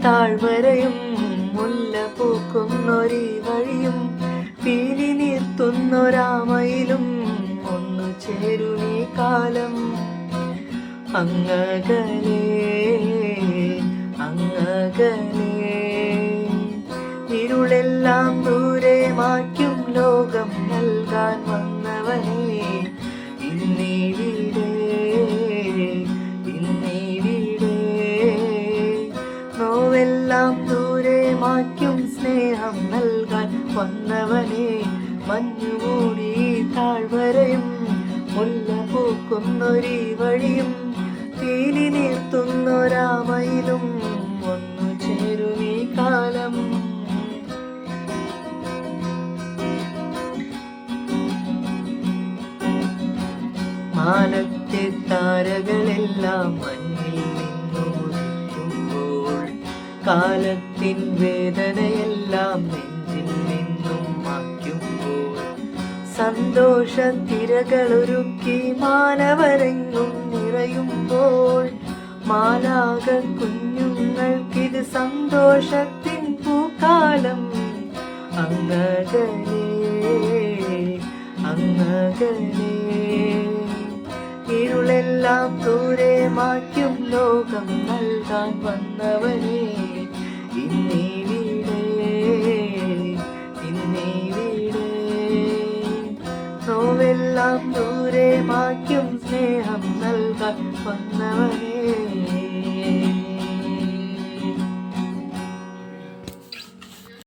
താഴ്വരയും മുല്ല പൂക്കുന്നൊരീ വഴിയും പീലി നീർത്തുന്നൊരാമയിലും ഒന്നു ചേരുമീ കാലം. അങ്ങകലേ അങ്ങകലേ ഇരുളെല്ലാം ദൂരെ മായ്ക്കും ലോകം നൽകാൻ വന്നവനേ, ഇന്നീവിടെ ഇന്നീവിടെ നോവെല്ലാം ദൂരെ മായ്ക്കും സ്നേഹം നൽകാൻ വന്നവനേ. മഞ്ഞുമൂടി താഴ്വരയും മുല്ല പൂക്കുന്നൊരീ വഴിയും പീലി നീർത്തുന്നൊരാമയിലും ഒന്നു ചേരുമീ കാലം. മാനത്തെ താരകളെല്ലാം മഞ്ഞിൽ നിന്നുദിക്കുമ്പോൾ കാലത്തിൻ വേദനയെല്ലാം നെഞ്ചിൽ നിന്നും മായ്ക്കുമ്പോൾ സന്തോഷത്തിരകളൊരുക്കി മാനവരെങ്ങും നിറയുമ്പോൾ മാലാക കുഞ്ഞുങ്ങൾക്കിത് സന്തോഷത്തിൻ പൂക്കാലം. അങ്ങകലേ അങ്ങകലേ ഇരുളെല്ലാം ദൂരെ മായ്ക്കും ലോകം നൽകാൻ വന്നവനേ, ഇന്നീവിടെ ഇന്നീവിടെ നോവെല്ലാം ദൂരെ മായ്ക്കും സ്നേഹം നൽകാൻ വന്നവനേ.